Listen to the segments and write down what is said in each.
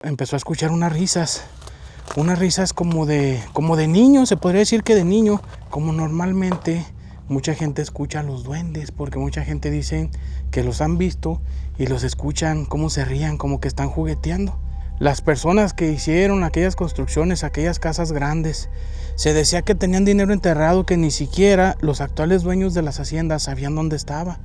Empezó a escuchar unas risas como de niño, se podría decir que de niño, como normalmente mucha gente escucha a los duendes, porque mucha gente dice que los han visto y los escuchan cómo se rían, como que están jugueteando. Las personas que hicieron aquellas construcciones, aquellas casas grandes, se decía que tenían dinero enterrado que ni siquiera los actuales dueños de las haciendas sabían dónde estaba.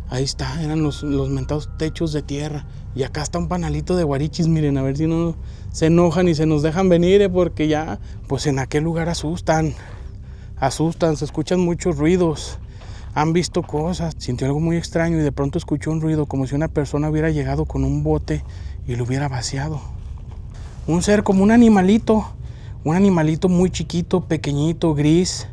Ahí está, eran los mentados techos de tierra. Y acá está un panalito de guarichis, miren, a ver si no se enojan y se nos dejan venir, porque ya, pues en aquel lugar asustan, se escuchan muchos ruidos, han visto cosas. Sintió algo muy extraño y de pronto escuchó un ruido como si una persona hubiera llegado con un bote y lo hubiera vaciado. Un ser como un animalito muy chiquito, pequeñito, gris,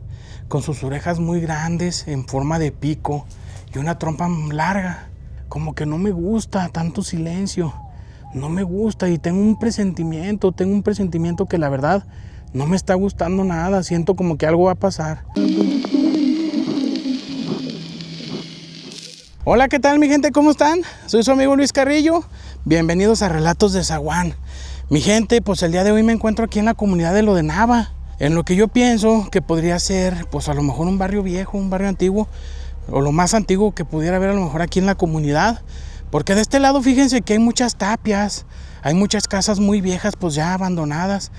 con sus orejas muy grandes en forma de pico y una trompa larga. Como que no me gusta tanto silencio, no me gusta, y tengo un presentimiento que la verdad no me está gustando nada. Siento como que algo va a pasar. Hola, ¿qué tal mi gente? ¿Cómo están? Soy su amigo Luis Carrillo. Bienvenidos a Relatos de Zaguán. Mi gente, pues el día de hoy me encuentro aquí en la comunidad de Lo de Nava, en lo que yo pienso que podría ser, pues a lo mejor un barrio viejo, un barrio antiguo, o lo más antiguo que pudiera haber a lo mejor aquí en la comunidad. Porque de este lado fíjense que hay muchas tapias, hay muchas casas muy viejas pues ya abandonadas.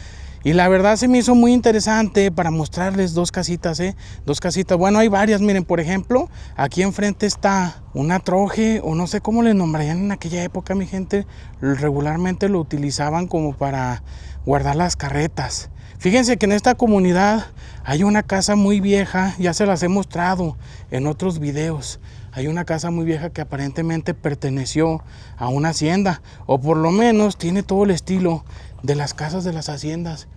Y la verdad se me hizo muy interesante para mostrarles dos casitas, dos casitas. Bueno, hay varias, miren, por ejemplo, aquí enfrente está una troje, o no sé cómo le nombrarían en aquella época, mi gente. Regularmente lo utilizaban como para guardar las carretas. Fíjense que en esta comunidad hay una casa muy vieja, ya se las he mostrado en otros videos. Hay una casa muy vieja que aparentemente perteneció a una hacienda, o por lo menos tiene todo el estilo de las casas de las haciendas.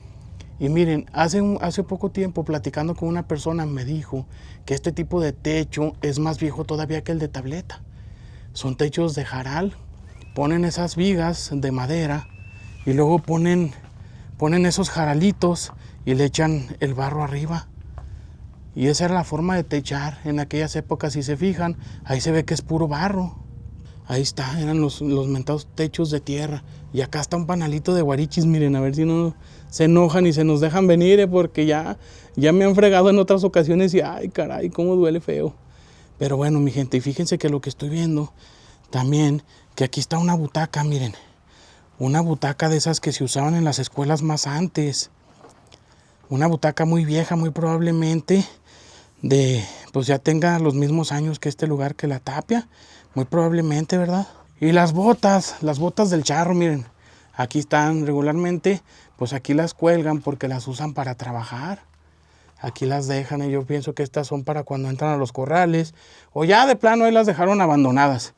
Y miren, hace poco tiempo platicando con una persona me dijo que este tipo de techo es más viejo todavía que el de tableta. Son techos de jaral, ponen esas vigas de madera y luego ponen esos jaralitos y le echan el barro arriba. Y esa era la forma de techar en aquellas épocas. Si se fijan, ahí se ve que es puro barro. Ahí está, eran los mentados techos de tierra. Y acá está un panalito de guarichis, miren, a ver si no se enojan y se nos dejan venir, porque ya me han fregado en otras ocasiones y ay, caray, cómo duele feo. Pero bueno, mi gente, y fíjense que lo que estoy viendo también, que aquí está una butaca, miren. Una butaca de esas que se usaban en las escuelas más antes. Una butaca muy vieja, muy probablemente pues ya tenga los mismos años que este lugar, que la tapia. Muy probablemente, ¿verdad? Y las botas del charro, miren. Aquí están regularmente, pues aquí las cuelgan porque las usan para trabajar. Aquí las dejan y yo pienso que estas son para cuando entran a los corrales. O ya de plano ahí las dejaron abandonadas.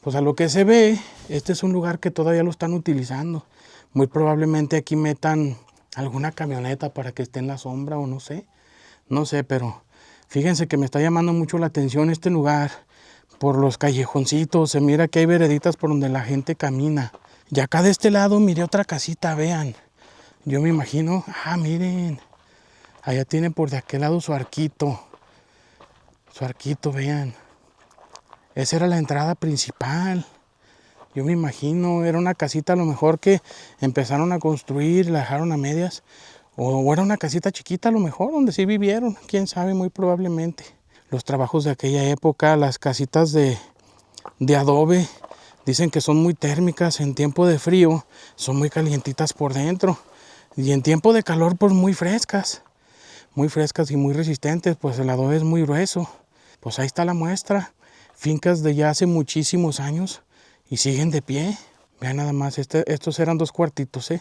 Pues a lo que se ve, este es un lugar que todavía lo están utilizando. Muy probablemente aquí metan alguna camioneta para que esté en la sombra o no sé. No sé, pero fíjense que me está llamando mucho la atención este lugar. Por los callejoncitos, se mira que hay vereditas por donde la gente camina. Y acá de este lado miré otra casita, vean. Yo me imagino, miren. Allá tiene por de aquel lado su arquito. Su arquito, vean. Esa era la entrada principal. Yo me imagino, era una casita a lo mejor que empezaron a construir, la dejaron a medias. O era una casita chiquita a lo mejor, donde sí vivieron, quién sabe, muy probablemente. Los trabajos de aquella época, las casitas de adobe, dicen que son muy térmicas. En tiempo de frío son muy calientitas por dentro. Y en tiempo de calor, pues muy frescas y muy resistentes, pues el adobe es muy grueso. Pues ahí está la muestra. Fincas de ya hace muchísimos años y siguen de pie. Vean nada más, estos eran dos cuartitos,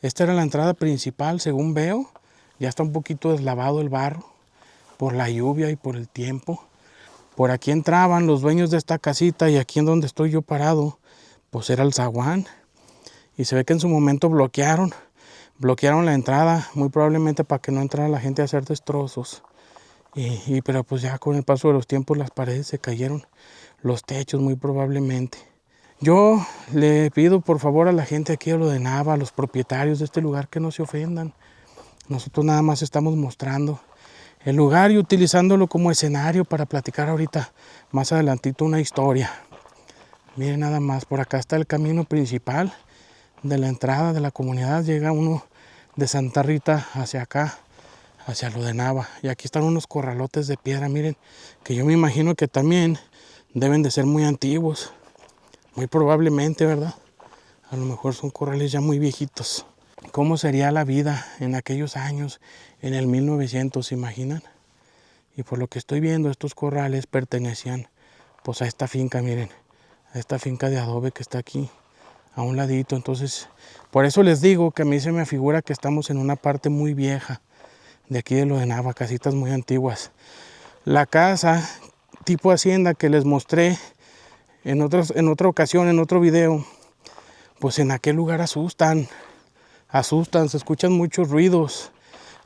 Esta era la entrada principal, según veo. Ya está un poquito deslavado el barro por la lluvia y por el tiempo. Por aquí entraban los dueños de esta casita, y aquí en donde estoy yo parado, pues era el zaguán. Y se ve que en su momento bloquearon la entrada, muy probablemente para que no entrara la gente a hacer destrozos. Pero pues ya con el paso de los tiempos las paredes se cayeron, los techos muy probablemente. Yo le pido por favor a la gente aquí a Lo de Nava, a los propietarios de este lugar, que no se ofendan. Nosotros nada más estamos mostrando el lugar y utilizándolo como escenario para platicar ahorita más adelantito una historia. Miren nada más, por acá está el camino principal de la entrada de la comunidad. Llega uno de Santa Rita hacia acá, hacia lo de Nava. Y aquí están unos corralotes de piedra, miren, que yo me imagino que también deben de ser muy antiguos. Muy probablemente, ¿verdad? A lo mejor son corrales ya muy viejitos. ¿Cómo sería la vida en aquellos años, en el 1900, se imaginan? Y por lo que estoy viendo, estos corrales pertenecían pues a esta finca, miren, a esta finca de adobe que está aquí, a un ladito. Entonces, por eso les digo que a mí se me figura que estamos en una parte muy vieja de aquí de lo de Nava, casitas muy antiguas. La casa tipo hacienda que les mostré en otra ocasión, en otro video, pues en aquel lugar asustan, se escuchan muchos ruidos,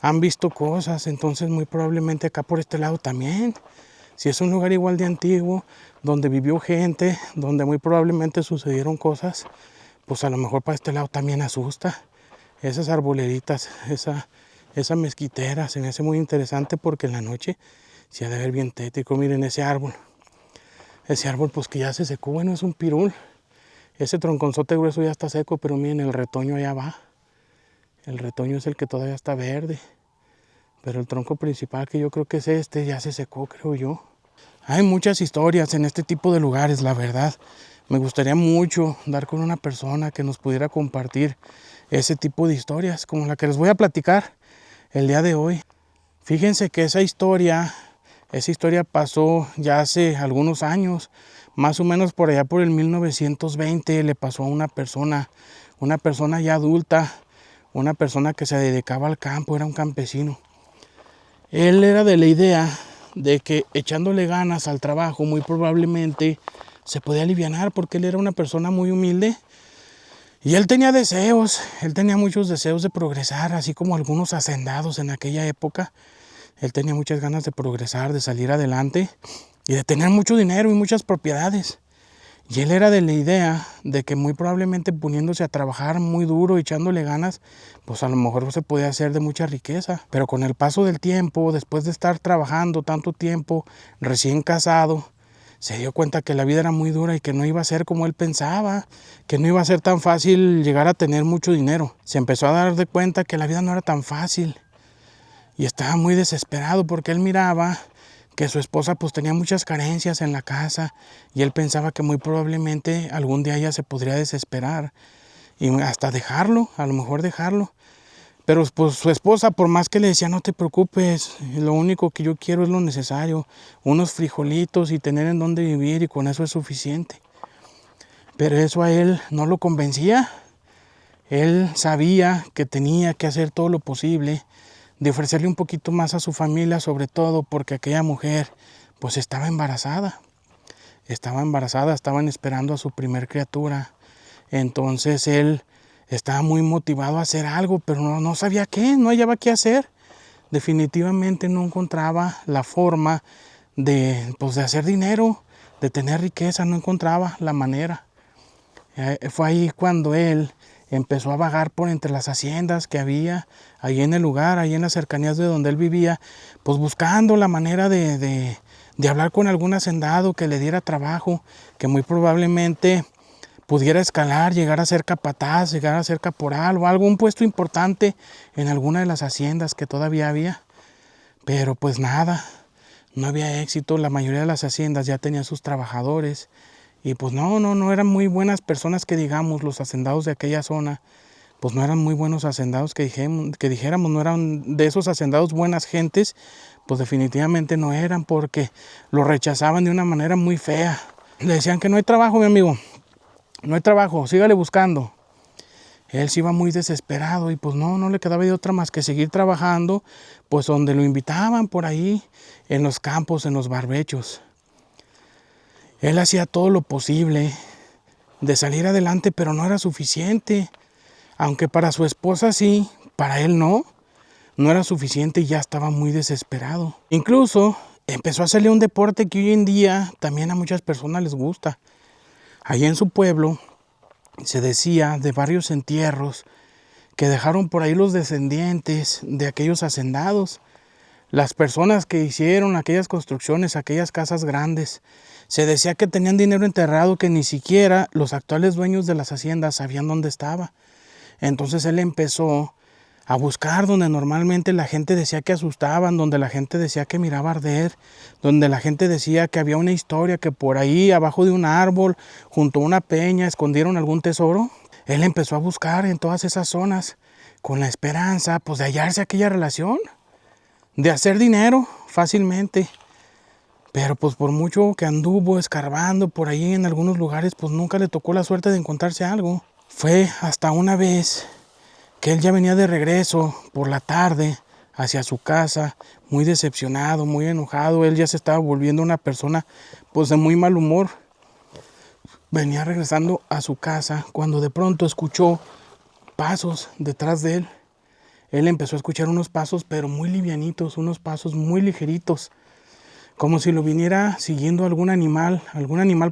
han visto cosas. Entonces muy probablemente acá por este lado también, si es un lugar igual de antiguo, donde vivió gente, donde muy probablemente sucedieron cosas, pues a lo mejor para este lado también asusta. Esas arboleritas, esa mezquitera se me hace muy interesante, porque en la noche se ha de ver bien tétrico. Miren ese árbol pues que ya se secó, bueno, es un pirul. Ese tronconzote grueso ya está seco, pero miren, el retoño allá va. El retoño es el que todavía está verde. Pero el tronco principal, que yo creo que es este, ya se secó, creo yo. Hay muchas historias en este tipo de lugares, la verdad. Me gustaría mucho dar con una persona que nos pudiera compartir ese tipo de historias, como la que les voy a platicar el día de hoy. Fíjense que esa historia pasó ya hace algunos años, más o menos por allá por el 1920, le pasó a una persona ya adulta, una persona que se dedicaba al campo, era un campesino. Él era de la idea de que echándole ganas al trabajo muy probablemente se podía alivianar, porque él era una persona muy humilde y él tenía muchos deseos de progresar, así como algunos hacendados en aquella época. Él tenía muchas ganas de progresar, de salir adelante y de tener mucho dinero y muchas propiedades. Y él era de la idea de que muy probablemente poniéndose a trabajar muy duro, echándole ganas, pues a lo mejor se podía hacer de mucha riqueza. Pero con el paso del tiempo, después de estar trabajando tanto tiempo, recién casado, se dio cuenta que la vida era muy dura y que no iba a ser como él pensaba, que no iba a ser tan fácil llegar a tener mucho dinero. Se empezó a dar de cuenta que la vida no era tan fácil y estaba muy desesperado, porque él miraba que su esposa pues tenía muchas carencias en la casa y él pensaba que muy probablemente algún día ella se podría desesperar y hasta dejarlo, a lo mejor dejarlo. Pero pues su esposa, por más que le decía, no te preocupes, lo único que yo quiero es lo necesario, unos frijolitos y tener en dónde vivir, y con eso es suficiente. Pero eso a él no lo convencía. Él sabía que tenía que hacer todo lo posible de ofrecerle un poquito más a su familia, sobre todo porque aquella mujer pues estaba embarazada, estaban esperando a su primer criatura. Entonces él estaba muy motivado a hacer algo, pero no sabía qué, no hallaba qué hacer. Definitivamente no encontraba la forma de hacer dinero, de tener riqueza, no encontraba la manera. Fue ahí cuando él empezó a vagar por entre las haciendas que había ahí en el lugar, ahí en las cercanías de donde él vivía, pues buscando la manera de hablar con algún hacendado que le diera trabajo, que muy probablemente pudiera escalar, llegar a ser capataz, llegar a ser caporal o algún puesto importante en alguna de las haciendas que todavía había. Pero pues nada, no había éxito. La mayoría de las haciendas ya tenían sus trabajadores y pues no eran muy buenas personas, que digamos. Los hacendados de aquella zona pues no eran muy buenos hacendados, que dijéramos, no eran de esos hacendados buenas gentes, pues definitivamente no eran, porque lo rechazaban de una manera muy fea. Le decían que no hay trabajo, mi amigo, no hay trabajo, sígale buscando. Él se iba muy desesperado y pues no le quedaba de otra más que seguir trabajando, pues donde lo invitaban por ahí, en los campos, en los barbechos. Él hacía todo lo posible de salir adelante, pero no era suficiente. Aunque para su esposa sí, para él no era suficiente y ya estaba muy desesperado. Incluso empezó a hacerle un deporte que hoy en día también a muchas personas les gusta. Allí en su pueblo se decía de varios entierros que dejaron por ahí los descendientes de aquellos hacendados. Las personas que hicieron aquellas construcciones, aquellas casas grandes, se decía que tenían dinero enterrado que ni siquiera los actuales dueños de las haciendas sabían dónde estaba. Entonces él empezó a buscar donde normalmente la gente decía que asustaban, donde la gente decía que miraba arder, donde la gente decía que había una historia, que por ahí abajo de un árbol, junto a una peña, escondieron algún tesoro. Él empezó a buscar en todas esas zonas con la esperanza pues de hallarse aquella relación, de hacer dinero fácilmente. Pero pues por mucho que anduvo escarbando por ahí en algunos lugares, pues nunca le tocó la suerte de encontrarse algo. Fue hasta una vez que él ya venía de regreso por la tarde hacia su casa, muy decepcionado, muy enojado. Él ya se estaba volviendo una persona pues de muy mal humor. Venía regresando a su casa cuando de pronto escuchó pasos detrás de él. Él empezó a escuchar unos pasos pero muy livianitos, unos pasos muy ligeritos, como si lo viniera siguiendo algún animal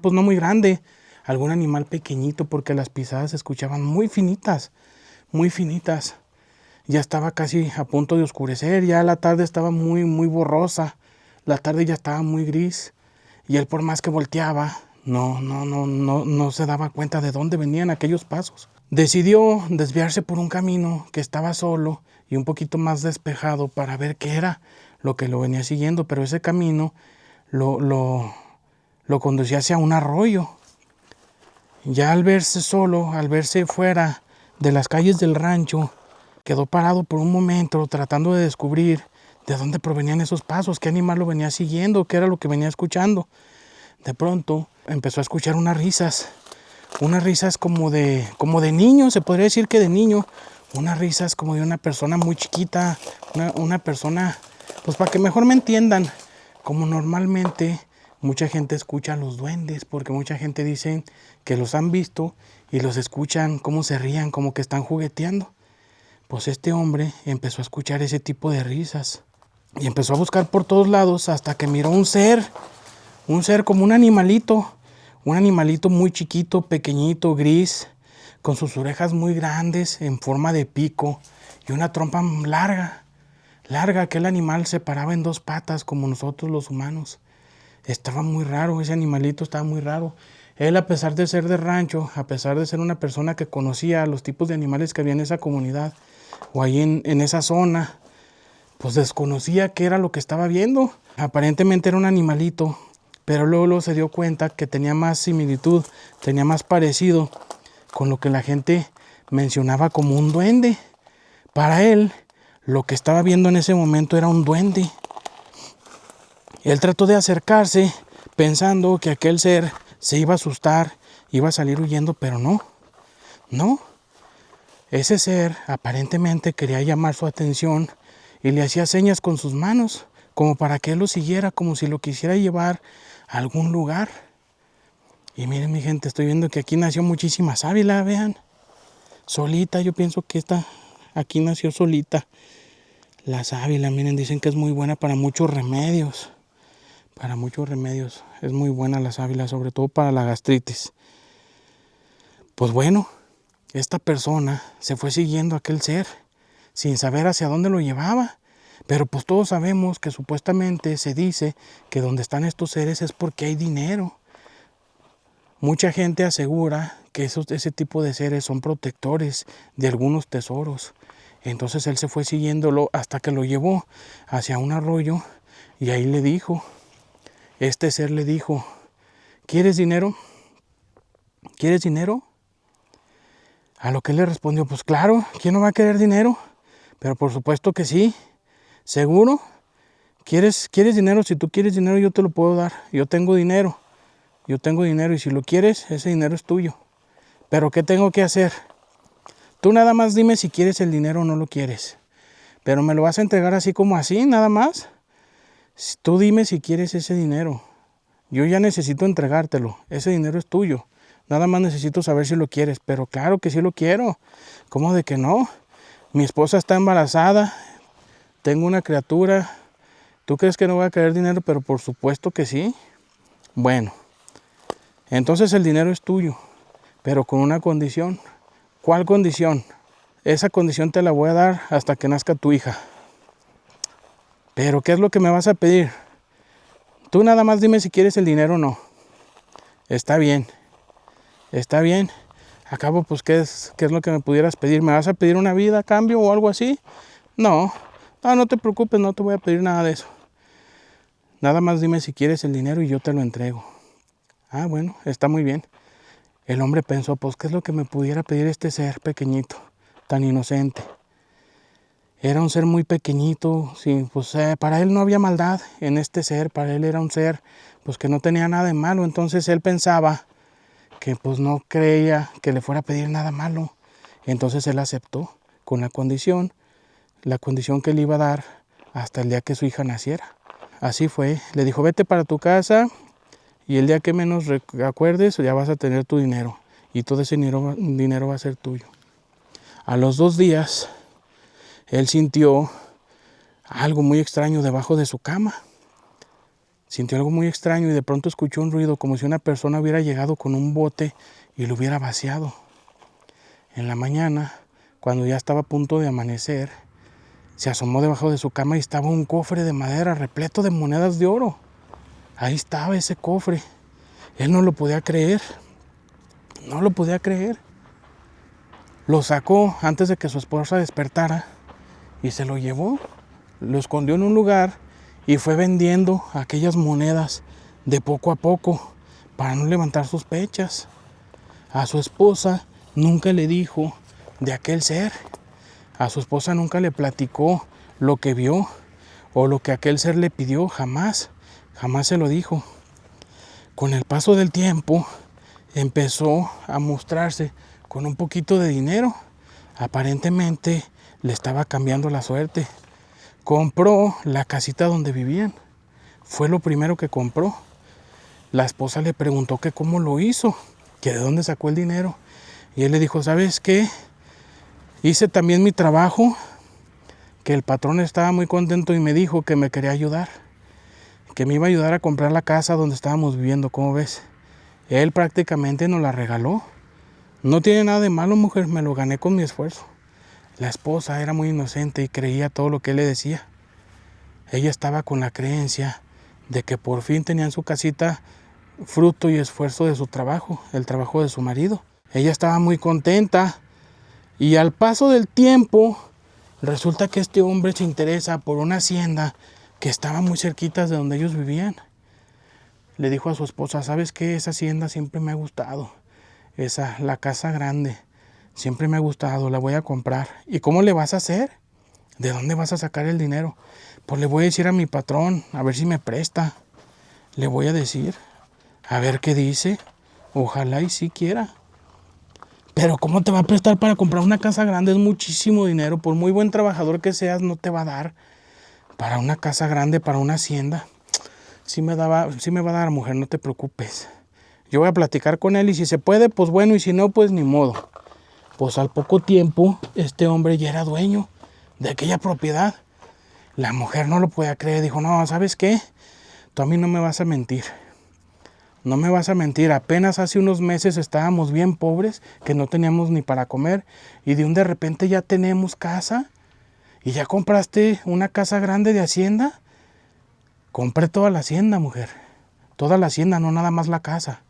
pues no muy grande, algún animal pequeñito, porque las pisadas se escuchaban muy finitas, muy finitas. Ya estaba casi a punto de oscurecer, ya la tarde estaba muy borrosa, la tarde ya estaba muy gris, y él por más que volteaba, no se daba cuenta de dónde venían aquellos pasos. Decidió desviarse por un camino que estaba solo y un poquito más despejado para ver qué era lo que lo venía siguiendo, pero ese camino lo conducía hacia un arroyo. Ya al verse solo, al verse fuera de las calles del rancho, quedó parado por un momento tratando de descubrir de dónde provenían esos pasos, qué animal lo venía siguiendo, qué era lo que venía escuchando. De pronto empezó a escuchar unas risas como de niño, se podría decir que de niño, unas risas como de una persona muy chiquita, una persona, pues para que mejor me entiendan, como normalmente mucha gente escucha a los duendes, porque mucha gente dice que los han visto y los escuchan cómo se rían, como que están jugueteando. Pues este hombre empezó a escuchar ese tipo de risas y empezó a buscar por todos lados hasta que miró un ser como un animalito muy chiquito, pequeñito, gris, con sus orejas muy grandes en forma de pico y una trompa larga. Aquel animal se paraba en dos patas como nosotros los humanos. Estaba muy raro, ese animalito estaba muy raro. Él, a pesar de ser de rancho, a pesar de ser una persona que conocía los tipos de animales que había en esa comunidad o ahí en esa zona, pues desconocía qué era lo que estaba viendo. Aparentemente era un animalito, pero luego se dio cuenta que tenía más similitud, tenía más parecido con lo que la gente mencionaba como un duende. Para él, lo que estaba viendo en ese momento era un duende. Él trató de acercarse pensando que aquel ser se iba a asustar, iba a salir huyendo, pero no. Ese ser aparentemente quería llamar su atención y le hacía señas con sus manos, como para que él lo siguiera, como si lo quisiera llevar a algún lugar. Y miren mi gente, estoy viendo que aquí nació muchísima sábila, vean. Solita, yo pienso que aquí nació solita. La sábila, miren, dicen que es muy buena para muchos remedios. Es muy buena la sábila, sobre todo para la gastritis. Pues bueno, esta persona se fue siguiendo a aquel ser sin saber hacia dónde lo llevaba. Pero pues todos sabemos que supuestamente se dice que donde están estos seres es porque hay dinero. Mucha gente asegura que ese tipo de seres son protectores de algunos tesoros. Entonces él se fue siguiéndolo hasta que lo llevó hacia un arroyo y ahí le dijo, este ser le dijo, ¿quieres dinero? ¿Quieres dinero? A lo que él le respondió, pues claro, ¿quién no va a querer dinero? Pero por supuesto que sí. ¿Seguro? ¿Quieres dinero? Si tú quieres dinero yo te lo puedo dar. Yo tengo dinero y si lo quieres, ese dinero es tuyo. Pero ¿qué tengo que hacer? Tú nada más dime si quieres el dinero o no lo quieres. Pero me lo vas a entregar así como así, nada más. Tú dime si quieres ese dinero. Yo ya necesito entregártelo. Ese dinero es tuyo. Nada más necesito saber si lo quieres. Pero claro que sí lo quiero. ¿Cómo de que no? Mi esposa está embarazada. Tengo una criatura. ¿Tú crees que no voy a querer dinero? Pero por supuesto que sí. Bueno, entonces el dinero es tuyo, pero con una condición. ¿Cuál condición? Esa condición te la voy a dar hasta que nazca tu hija. Pero ¿qué es lo que me vas a pedir? Tú nada más dime si quieres el dinero o no. Está bien. Está bien. Acabo, pues, ¿qué es lo que me pudieras pedir? ¿Me vas a pedir una vida a cambio o algo así? No. No te preocupes, no te voy a pedir nada de eso. Nada más dime si quieres el dinero y yo te lo entrego. Ah, bueno, está muy bien. El hombre pensó, pues, ¿qué es lo que me pudiera pedir este ser pequeñito, tan inocente? Era un ser muy pequeñito, sí, pues para él no había maldad en este ser, para él era un ser pues que no tenía nada de malo, entonces él pensaba que pues no creía que le fuera a pedir nada malo. Entonces él aceptó con la condición que le iba a dar hasta el día que su hija naciera. Así fue, le dijo, vete para tu casa y el día que menos acuerdes ya vas a tener tu dinero y todo ese dinero va a ser tuyo. A los 2 días, él sintió algo muy extraño debajo de su cama. Sintió algo muy extraño y de pronto escuchó un ruido como si una persona hubiera llegado con un bote y lo hubiera vaciado. En la mañana, cuando ya estaba a punto de amanecer, se asomó debajo de su cama y estaba un cofre de madera repleto de monedas de oro. Ahí estaba ese cofre. Él no lo podía creer. No lo podía creer. Lo sacó antes de que su esposa despertara y se lo llevó. Lo escondió en un lugar y fue vendiendo aquellas monedas de poco a poco para no levantar sospechas. A su esposa nunca le dijo de aquel ser. A su esposa nunca le platicó lo que vio o lo que aquel ser le pidió. Jamás se lo dijo. Con el paso del tiempo empezó a mostrarse con un poquito de dinero. Aparentemente le estaba cambiando la suerte. Compró la casita donde vivían. Fue lo primero que compró. La esposa le preguntó que cómo lo hizo, que de dónde sacó el dinero. Y él le dijo, ¿sabes qué? Hice también mi trabajo, que el patrón estaba muy contento y me dijo que me quería ayudar, que me iba a ayudar a comprar la casa donde estábamos viviendo, ¿cómo ves? Él prácticamente nos la regaló. No tiene nada de malo, mujer, me lo gané con mi esfuerzo. La esposa era muy inocente y creía todo lo que él le decía. Ella estaba con la creencia de que por fin tenía en su casita fruto y esfuerzo de su trabajo, el trabajo de su marido. Ella estaba muy contenta y al paso del tiempo resulta que este hombre se interesa por una hacienda que estaba muy cerquita de donde ellos vivían. Le dijo a su esposa, ¿sabes qué? Esa hacienda siempre me ha gustado. La casa grande, siempre me ha gustado, la voy a comprar. ¿Y cómo le vas a hacer? ¿De dónde vas a sacar el dinero? Pues le voy a decir a mi patrón, a ver si me presta. Le voy a decir, a ver qué dice. Ojalá y sí quiera. Pero ¿cómo te va a prestar para comprar una casa grande? Es muchísimo dinero. Por muy buen trabajador que seas, no te va a dar para una casa grande, para una hacienda. Sí me va a dar, mujer, no te preocupes. Yo voy a platicar con él y si se puede, pues bueno, y si no, pues ni modo. Pues al poco tiempo, este hombre ya era dueño de aquella propiedad. La mujer no lo podía creer, dijo, no, ¿sabes qué? Tú a mí no me vas a mentir. No me vas a mentir, apenas hace unos meses estábamos bien pobres, que no teníamos ni para comer, y de repente ya tenemos casa, y ya compraste una casa grande de hacienda. Compré toda la hacienda, mujer. Toda la hacienda, no nada más la casa.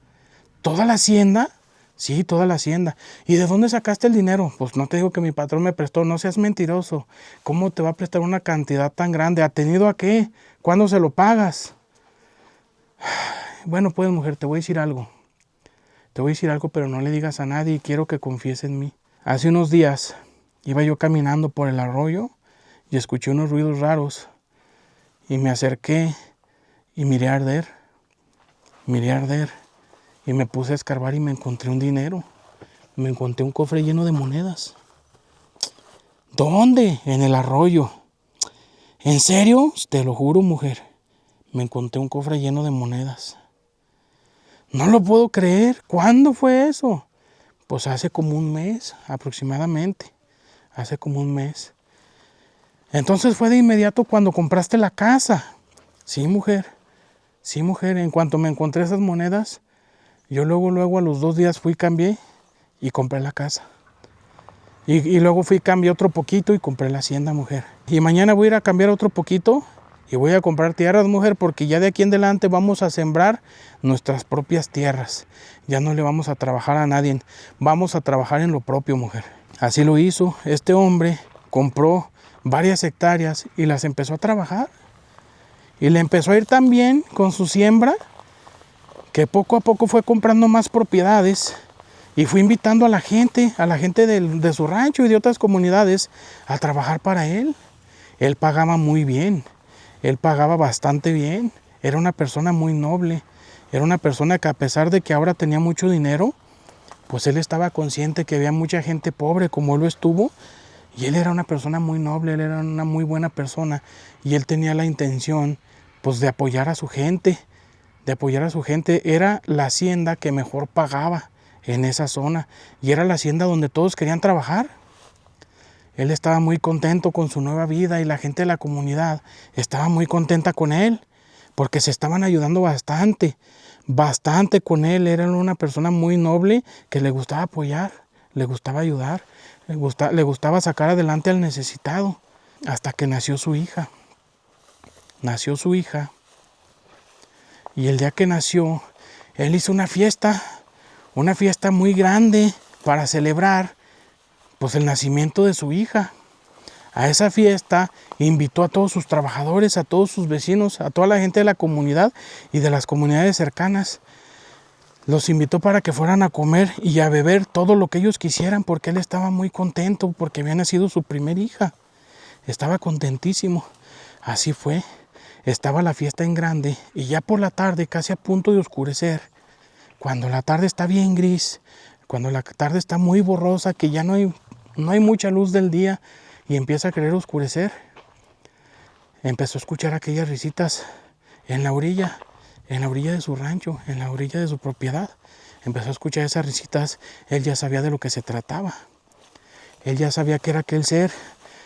¿Toda la hacienda? Sí, toda la hacienda. ¿Y de dónde sacaste el dinero? Pues no te digo que mi patrón me prestó, no seas mentiroso. ¿Cómo te va a prestar una cantidad tan grande? ¿Atenido a qué? ¿Cuándo se lo pagas? Bueno, pues mujer, te voy a decir algo. Te voy a decir algo, pero no le digas a nadie y quiero que confíes en mí. Hace unos días iba yo caminando por el arroyo y escuché unos ruidos raros. Y me acerqué y miré arder. Y me puse a escarbar y me encontré un dinero. Me encontré un cofre lleno de monedas. ¿Dónde? En el arroyo. ¿En serio? Te lo juro, mujer. Me encontré un cofre lleno de monedas. No lo puedo creer. ¿Cuándo fue eso? Pues hace como un mes, aproximadamente. Hace como un mes. Entonces fue de inmediato cuando compraste la casa. Sí, mujer. Sí, mujer. En cuanto me encontré esas monedas, yo luego a los 2 días fui, cambié y compré la casa. Y luego fui, cambié otro poquito y compré la hacienda, mujer. Y mañana voy a ir a cambiar otro poquito y voy a comprar tierras, mujer, porque ya de aquí en adelante vamos a sembrar nuestras propias tierras. Ya no le vamos a trabajar a nadie, vamos a trabajar en lo propio, mujer. Así lo hizo. Este hombre compró varias hectáreas y las empezó a trabajar. Y le empezó a ir tan bien con su siembra que poco a poco fue comprando más propiedades y fue invitando a la gente de su rancho y de otras comunidades a trabajar para él. Él pagaba muy bien, él pagaba bastante bien. Era una persona muy noble, era una persona que, a pesar de que ahora tenía mucho dinero, pues él estaba consciente que había mucha gente pobre como él lo estuvo, y él era una persona muy noble, él era una muy buena persona, y él tenía la intención pues de apoyar a su gente, Era la hacienda que mejor pagaba en esa zona, y era la hacienda donde todos querían trabajar. Él estaba muy contento con su nueva vida, y la gente de la comunidad estaba muy contenta con él, porque se estaban ayudando bastante con él. Era una persona muy noble que le gustaba apoyar, le gustaba ayudar, le gustaba sacar adelante al necesitado, hasta que nació su hija. Y el día que nació, él hizo una fiesta muy grande para celebrar pues el nacimiento de su hija. A esa fiesta invitó a todos sus trabajadores, a todos sus vecinos, a toda la gente de la comunidad y de las comunidades cercanas. Los invitó para que fueran a comer y a beber todo lo que ellos quisieran, porque él estaba muy contento, porque había nacido su primer hija. Estaba contentísimo. Así fue. Estaba la fiesta en grande, y ya por la tarde, casi a punto de oscurecer, cuando la tarde está bien gris, cuando la tarde está muy borrosa, que ya no hay mucha luz del día y empieza a querer oscurecer, empezó a escuchar aquellas risitas en la orilla de su rancho, en la orilla de su propiedad. Empezó a escuchar esas risitas. Él ya sabía de lo que se trataba. Él ya sabía que era aquel ser.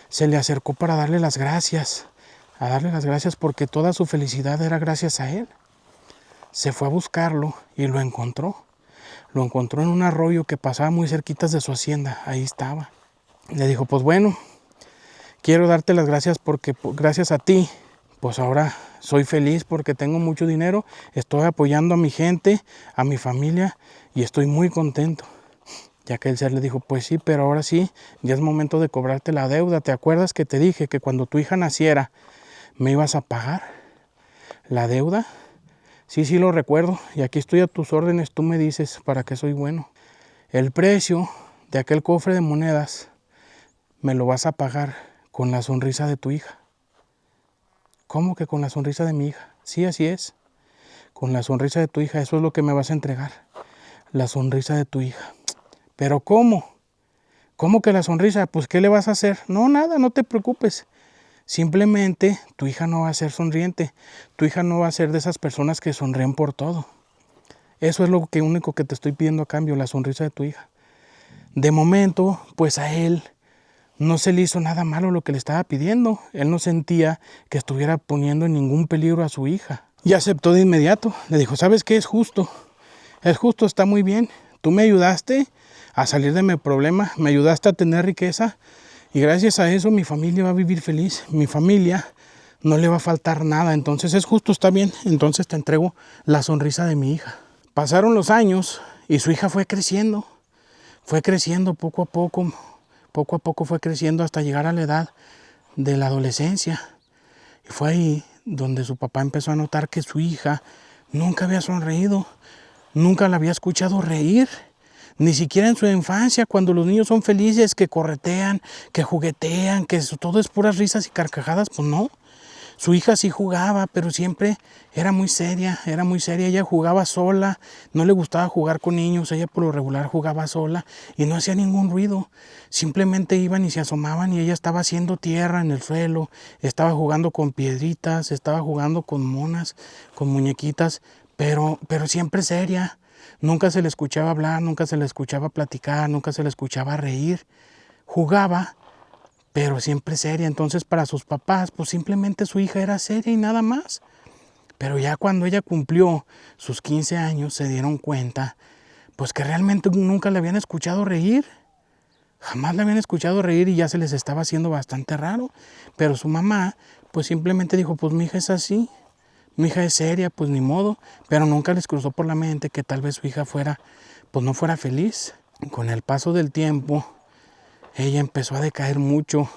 Se le acercó para darle las gracias, porque toda su felicidad era gracias a él. Se fue a buscarlo y lo encontró. Lo encontró en un arroyo que pasaba muy cerquitas de su hacienda. Ahí estaba. Le dijo, pues bueno, quiero darte las gracias porque gracias a ti, pues ahora soy feliz porque tengo mucho dinero, estoy apoyando a mi gente, a mi familia, y estoy muy contento. Ya que el ser le dijo, pues sí, pero ahora sí, ya es momento de cobrarte la deuda. ¿Te acuerdas que te dije que cuando tu hija naciera me ibas a pagar la deuda? Sí, lo recuerdo, y aquí estoy a tus órdenes, tú me dices para qué soy bueno. El precio de aquel cofre de monedas me lo vas a pagar con la sonrisa de tu hija. ¿Cómo que con la sonrisa de mi hija? Sí, así es. Con la sonrisa de tu hija, eso es lo que me vas a entregar. La sonrisa de tu hija. ¿Pero cómo? ¿Cómo que la sonrisa? Pues ¿qué le vas a hacer? No, nada, no te preocupes. Simplemente tu hija no va a ser sonriente. Tu hija no va a ser de esas personas que sonríen por todo. Eso es lo único que te estoy pidiendo a cambio, la sonrisa de tu hija. De momento, pues a él no se le hizo nada malo lo que le estaba pidiendo. Él no sentía que estuviera poniendo en ningún peligro a su hija. Y aceptó de inmediato. Le dijo, ¿sabes qué? Es justo, está muy bien. Tú me ayudaste a salir de mi problema, me ayudaste a tener riqueza, y gracias a eso mi familia va a vivir feliz. Mi familia no le va a faltar nada. Entonces es justo, está bien. Entonces te entrego la sonrisa de mi hija. Pasaron los años y su hija fue creciendo poco a poco fue creciendo hasta llegar a la edad de la adolescencia. Y fue ahí donde su papá empezó a notar que su hija nunca había sonreído, nunca la había escuchado reír, ni siquiera en su infancia, cuando los niños son felices, que corretean, que juguetean, que todo es puras risas y carcajadas. Pues no, su hija sí jugaba, pero siempre era muy seria. Ella jugaba sola, no le gustaba jugar con niños, ella por lo regular jugaba sola y no hacía ningún ruido. Simplemente iban y se asomaban y ella estaba haciendo tierra en el suelo, estaba jugando con piedritas, estaba jugando con monas, con muñequitas, pero siempre seria. Nunca se le escuchaba hablar, nunca se le escuchaba platicar, nunca se le escuchaba reír. Jugaba, pero siempre seria. Entonces para sus papás, pues simplemente su hija era seria y nada más. Pero ya cuando ella cumplió sus 15 años, se dieron cuenta, pues que realmente nunca le habían escuchado reír. Jamás le habían escuchado reír y ya se les estaba haciendo bastante raro. Pero su mamá, pues simplemente dijo, pues mi hija es así, mi hija es seria, pues ni modo, pero nunca les cruzó por la mente que tal vez su hija fuera, pues no fuera feliz. Con el paso del tiempo, ella empezó a decaer mucho.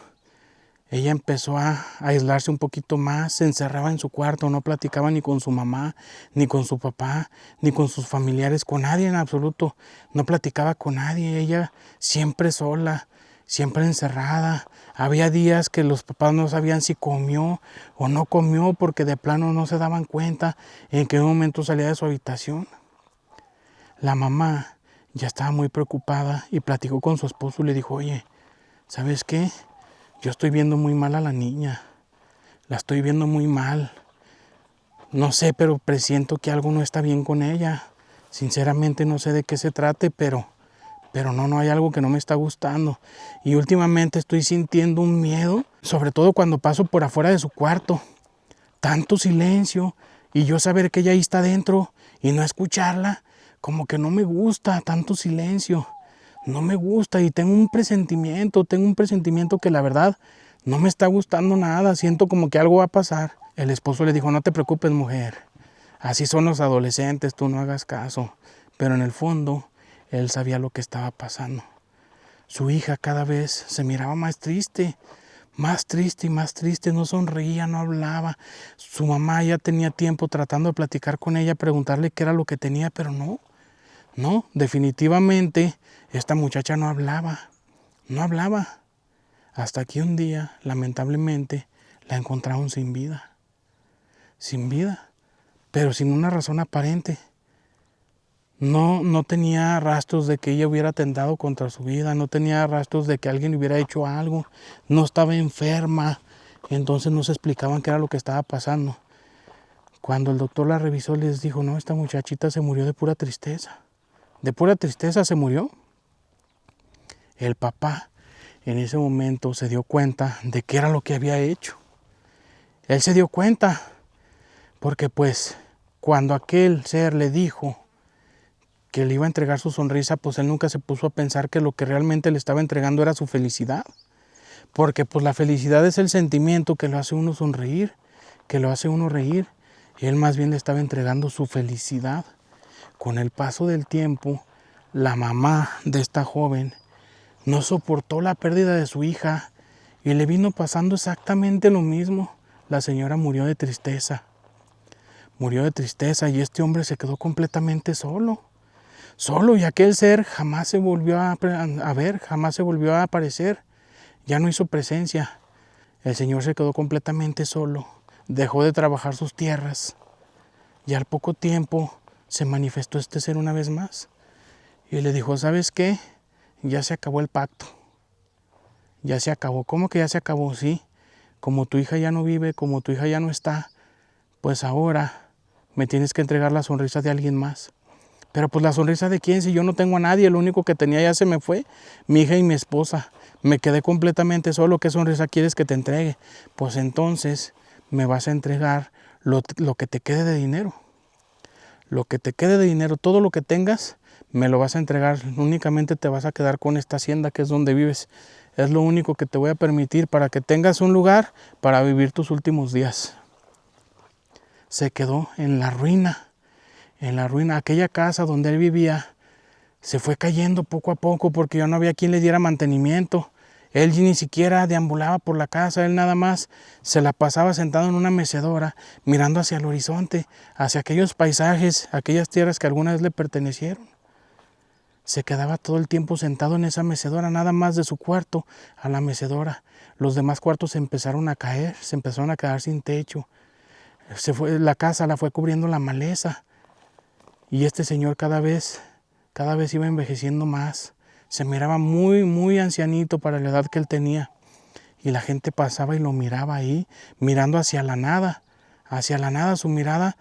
Ella empezó a aislarse un poquito más, se encerraba en su cuarto, no platicaba ni con su mamá, ni con su papá, ni con sus familiares, con nadie en absoluto. No platicaba con nadie, ella siempre sola, siempre encerrada. Había días que los papás no sabían si comió o no comió porque de plano no se daban cuenta en qué momento salía de su habitación. La mamá ya estaba muy preocupada y platicó con su esposo y le dijo, oye, ¿sabes qué? Yo estoy viendo muy mal a la niña, la estoy viendo muy mal. No sé, pero presiento que algo no está bien con ella. Sinceramente no sé de qué se trate, pero no hay algo que no me está gustando. Y últimamente estoy sintiendo un miedo, sobre todo cuando paso por afuera de su cuarto. Tanto silencio y yo saber que ella ahí está dentro y no escucharla, como que no me gusta tanto silencio. No me gusta y tengo un presentimiento que la verdad no me está gustando nada, siento como que algo va a pasar. El esposo le dijo, no te preocupes mujer, así son los adolescentes, tú no hagas caso. Pero en el fondo, él sabía lo que estaba pasando. Su hija cada vez se miraba más triste y más triste, no sonreía, no hablaba. Su mamá ya tenía tiempo tratando de platicar con ella, preguntarle qué era lo que tenía, pero no, definitivamente esta muchacha no hablaba. Hasta que un día, lamentablemente, la encontraron sin vida, pero sin una razón aparente. No tenía rastros de que ella hubiera atentado contra su vida, no tenía rastros de que alguien hubiera hecho algo, no estaba enferma, entonces no se explicaban qué era lo que estaba pasando. Cuando el doctor la revisó, les dijo, no, esta muchachita se murió de pura tristeza se murió. El papá en ese momento se dio cuenta de qué era lo que había hecho. Él se dio cuenta porque pues cuando aquel ser le dijo que le iba a entregar su sonrisa, pues él nunca se puso a pensar que lo que realmente le estaba entregando era su felicidad. Porque pues la felicidad es el sentimiento que lo hace uno sonreír, que lo hace uno reír. Y él más bien le estaba entregando su felicidad. Con el paso del tiempo, la mamá de esta joven no soportó la pérdida de su hija y le vino pasando exactamente lo mismo. La señora murió de tristeza y este hombre se quedó completamente solo y aquel ser jamás se volvió a ver, jamás se volvió a aparecer, ya no hizo presencia. El señor se quedó completamente solo, dejó de trabajar sus tierras y al poco tiempo se manifestó este ser una vez más y le dijo, ¿sabes qué? Ya se acabó el pacto, ya se acabó. ¿Cómo que ya se acabó? Sí, como tu hija ya no vive, como tu hija ya no está, pues ahora me tienes que entregar la sonrisa de alguien más. Pero pues la sonrisa de quién, si yo no tengo a nadie, lo único que tenía ya se me fue, mi hija y mi esposa, me quedé completamente solo. ¿Qué sonrisa quieres que te entregue? Pues entonces me vas a entregar lo que te quede de dinero. Lo que te quede de dinero, todo lo que tengas, me lo vas a entregar. Únicamente te vas a quedar con esta hacienda que es donde vives. Es lo único que te voy a permitir para que tengas un lugar para vivir tus últimos días. Se quedó en la ruina. Aquella casa donde él vivía se fue cayendo poco a poco porque ya no había quien le diera mantenimiento. Él ni siquiera deambulaba por la casa, él nada más se la pasaba sentado en una mecedora, mirando hacia el horizonte, hacia aquellos paisajes, aquellas tierras que alguna vez le pertenecieron. Se quedaba todo el tiempo sentado en esa mecedora, nada más de su cuarto a la mecedora. Los demás cuartos se empezaron a caer, se empezaron a quedar sin techo. La casa la fue cubriendo la maleza. Y este señor cada vez iba envejeciendo más. Se miraba muy, muy ancianito para la edad que él tenía. Y la gente pasaba y lo miraba ahí, mirando hacia la nada. Hacia la nada, su mirada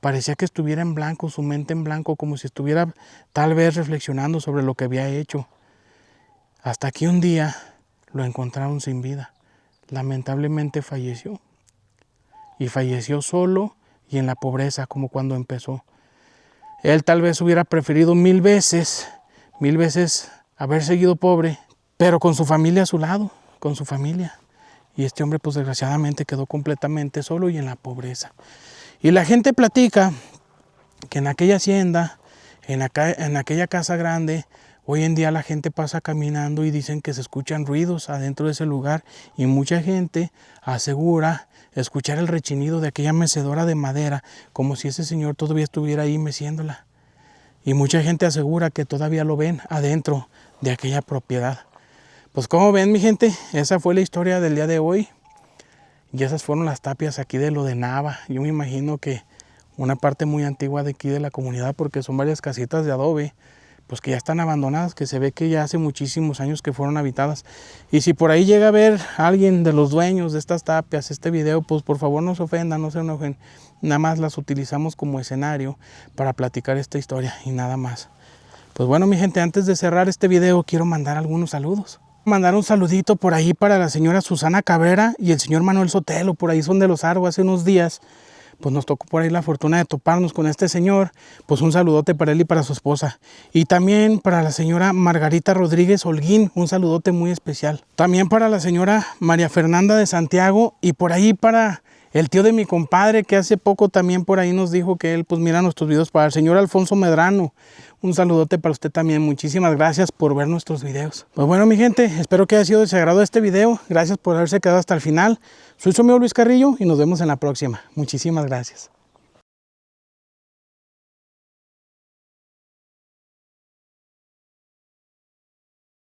parecía que estuviera en blanco, su mente en blanco, como si estuviera tal vez reflexionando sobre lo que había hecho. Hasta que un día lo encontraron sin vida. Lamentablemente falleció. Y falleció solo y en la pobreza, como cuando empezó. Él tal vez hubiera preferido mil veces haber seguido pobre, pero con su familia a su lado, con su familia. y este hombre pues desgraciadamente quedó completamente solo y en la pobreza. Y la gente platica que en aquella hacienda, en aquella casa grande, hoy en día la gente pasa caminando y dicen que se escuchan ruidos adentro de ese lugar, y mucha gente asegura escuchar el rechinido de aquella mecedora de madera, como si ese señor todavía estuviera ahí meciéndola. Y mucha gente asegura que todavía lo ven adentro de aquella propiedad. Pues como ven, mi gente, esa fue la historia del día de hoy. Y esas fueron las tapias aquí de lo de Nava. Yo me imagino que una parte muy antigua de aquí de la comunidad, porque son varias casitas de adobe, pues que ya están abandonadas, que se ve que ya hace muchísimos años que fueron habitadas. Y si por ahí llega a ver a alguien de los dueños de estas tapias este video, pues por favor no se ofendan, no se enojen. Nada más las utilizamos como escenario para platicar esta historia y nada más. Pues bueno, mi gente, antes de cerrar este video quiero mandar algunos saludos. Mandar un saludito por ahí para la señora Susana Cabrera y el señor Manuel Sotelo, por ahí son de Los Argos. Hace unos días pues nos tocó por ahí la fortuna de toparnos con este señor. Pues un saludote para él y para su esposa. Y también para la señora Margarita Rodríguez Holguín, un saludote muy especial. También para la señora María Fernanda de Santiago, y por ahí para el tío de mi compadre, que hace poco también por ahí nos dijo que él pues mira nuestros videos, para el señor Alfonso Medrano. Un saludote para usted también. Muchísimas gracias por ver nuestros videos. Pues bueno, mi gente, espero que haya sido de su agrado este video. Gracias por haberse quedado hasta el final. Soy su amigo Luis Carrillo y nos vemos en la próxima. Muchísimas gracias.